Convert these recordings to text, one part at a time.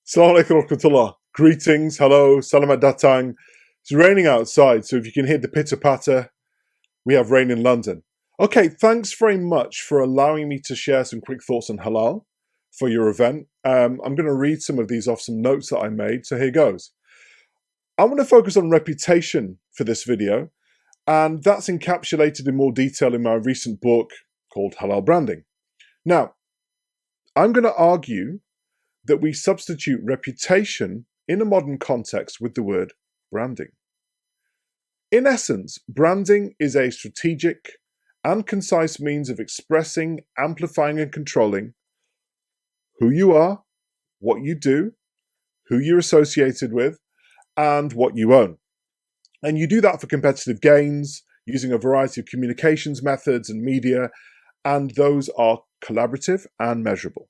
Assalamu alaikum warahmatullah. Greetings, hello, salamat datang. It's raining outside, so if you can hear the pitter patter, we have rain in London. Okay, thanks very much for allowing me to share some quick thoughts on halal for your event. I'm going to read some of these off some notes that I made, so here goes. I want to focus on reputation for this video, and that's encapsulated in more detail in my recent book called Halal Branding. Now, I'm going to argue that we substitute reputation in a modern context with the word branding. In essence, branding is a strategic and concise means of expressing, amplifying, and controlling who you are, what you do, who you're associated with, and what you own. And you do that for competitive gains using a variety of communications methods and media, and those are collaborative and measurable.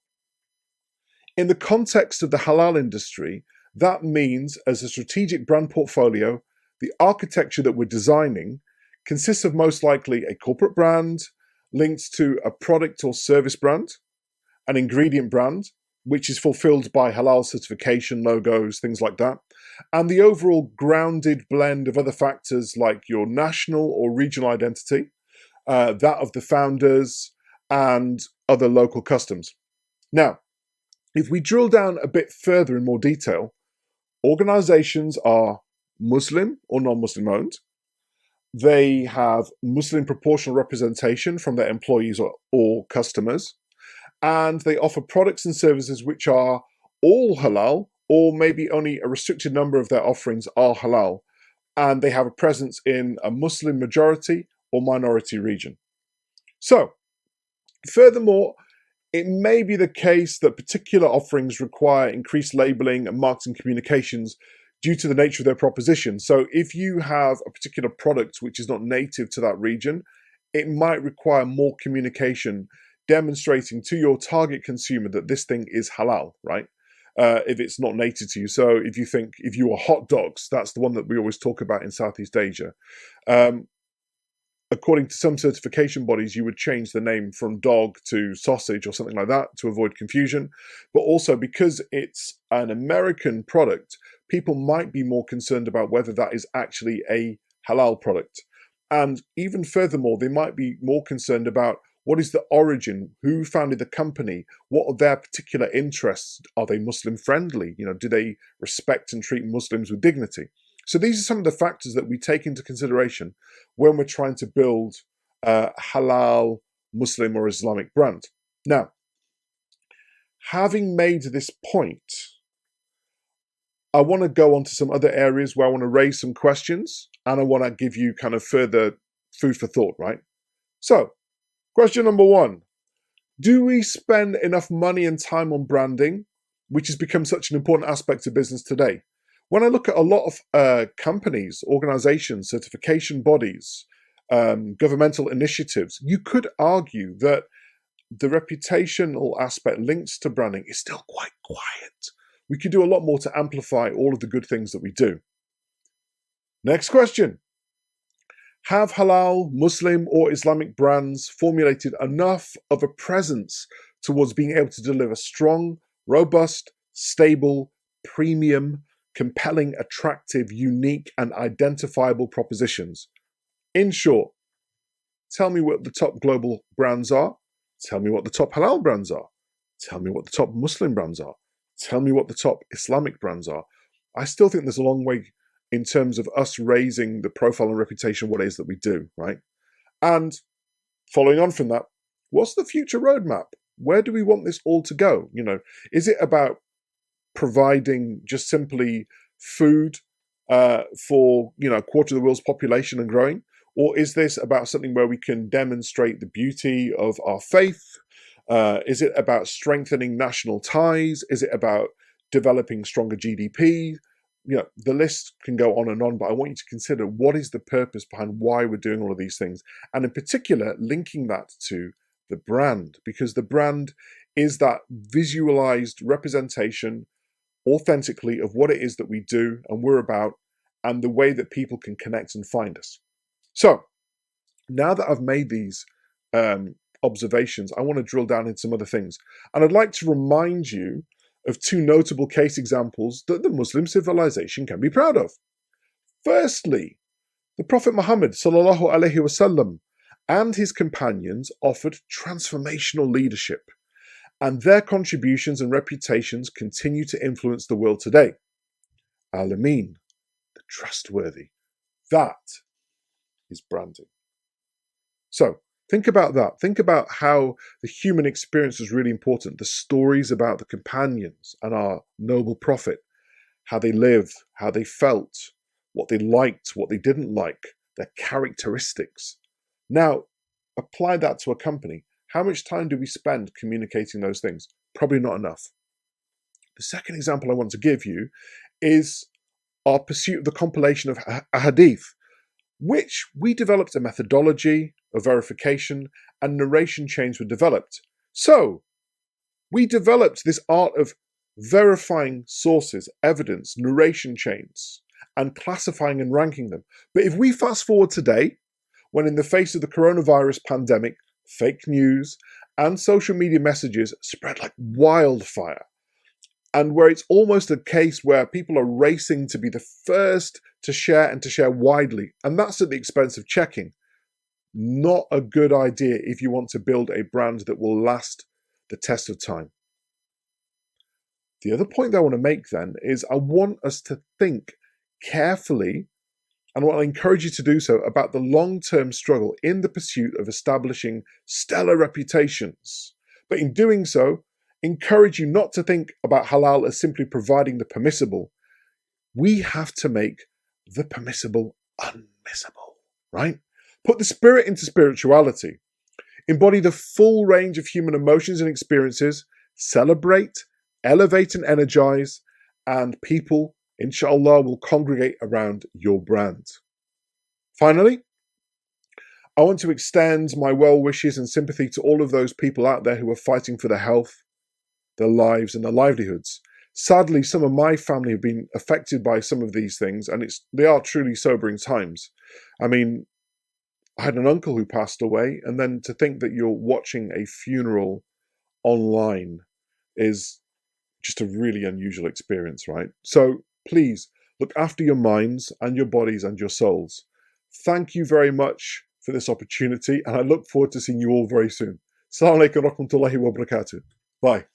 In the context of the halal industry, that means as a strategic brand portfolio, the architecture that we're designing consists of most likely a corporate brand linked to a product or service brand, an ingredient brand, which is fulfilled by halal certification logos, things like that, and the overall grounded blend of other factors like your national or regional identity, that of the founders, and other local customs. Now, if we drill down a bit further in more detail, organizations are Muslim or non-Muslim owned. They have Muslim proportional representation from their employees or customers, and they offer products and services which are all halal, or maybe only a restricted number of their offerings are halal, and they have a presence in a Muslim majority or minority region. So, furthermore, it may be the case that particular offerings require increased labeling and marketing communications due to the nature of their proposition. So if you have a particular product which is not native to that region, it might require more communication demonstrating to your target consumer that this thing is halal, right? If it's not native to you. So if you are hot dogs, that's the one that we always talk about in Southeast Asia. According to some certification bodies, you would change the name from dog to sausage or something like that to avoid confusion. But also because it's an American product, people might be more concerned about whether that is actually a halal product. And even furthermore, they might be more concerned about what is the origin, who founded the company, what are their particular interests, are they Muslim friendly, do they respect and treat Muslims with dignity? So these are some of the factors that we take into consideration when we're trying to build a halal Muslim or Islamic brand. Now, having made this point, I want to go on to some other areas where I want to raise some questions and I want to give you kind of further food for thought, right? So, question number one, do we spend enough money and time on branding, which has become such an important aspect of business today? When I look at a lot of companies, organizations, certification bodies, governmental initiatives, you could argue that the reputational aspect linked to branding is still quite quiet. We could do a lot more to amplify all of the good things that we do. Next question. Have halal, Muslim or Islamic brands formulated enough of a presence towards being able to deliver strong, robust, stable, premium, compelling, attractive, unique, and identifiable propositions? In short, tell me what the top global brands are. Tell me what the top halal brands are. Tell me what the top Muslim brands are. Tell me what the top Islamic brands are. I still think there's a long way in terms of us raising the profile and reputation of what it is that we do, right? And following on from that, what's the future roadmap? Where do we want this all to go? Is it about providing just simply food for a quarter of the world's population and growing? Or is this about something where we can demonstrate the beauty of our faith? Is it about strengthening national ties? Is it about developing stronger GDP? The list can go on and on, but I want you to consider what is the purpose behind why we're doing all of these things. And in particular, linking that to the brand, because the brand is that visualized representation authentically of what it is that we do and we're about and the way that people can connect and find us. So now that I've made these observations, I want to drill down into some other things. And I'd like to remind you of two notable case examples that the Muslim civilization can be proud of. Firstly, the Prophet Muhammad sallallahu alaihi wasallam and his companions offered transformational leadership, and their contributions and reputations continue to influence the world today. Al-Amin, the trustworthy. That is branding. So, think about that. Think about how the human experience is really important. The stories about the companions and our noble prophet, how they lived, how they felt, what they liked, what they didn't like, their characteristics. Now, apply that to a company. How much time do we spend communicating those things? Probably not enough. The second example I want to give you is our pursuit of the compilation of a hadith, which we developed a methodology of verification, and narration chains were developed. So, we developed this art of verifying sources, evidence, narration chains, and classifying and ranking them. But if we fast forward today, when in the face of the coronavirus pandemic, fake news and social media messages spread like wildfire, and where it's almost a case where people are racing to be the first to share and to share widely, and that's at the expense of checking. Not a good idea if you want to build a brand that will last the test of time. The other point that I want to make then is I want us to think carefully, and I want to encourage you to do so, about the long-term struggle in the pursuit of establishing stellar reputations. But in doing so, encourage you not to think about halal as simply providing the permissible. We have to make the permissible unmissable, right? Put the spirit into spirituality. Embody the full range of human emotions and experiences. Celebrate, elevate and energize, and people, inshallah, will congregate around your brand. Finally, I want to extend my well wishes and sympathy to all of those people out there who are fighting for their health, their lives and their livelihoods. Sadly, some of my family have been affected by some of these things, and they are truly sobering times. I mean, I had an uncle who passed away, and then to think that you're watching a funeral online is just a really unusual experience, right? So please look after your minds and your bodies and your souls. Thank you very much for this opportunity, and I look forward to seeing you all very soon. Assalamu alaikum wa rahmatullahi wa barakatuh. Bye.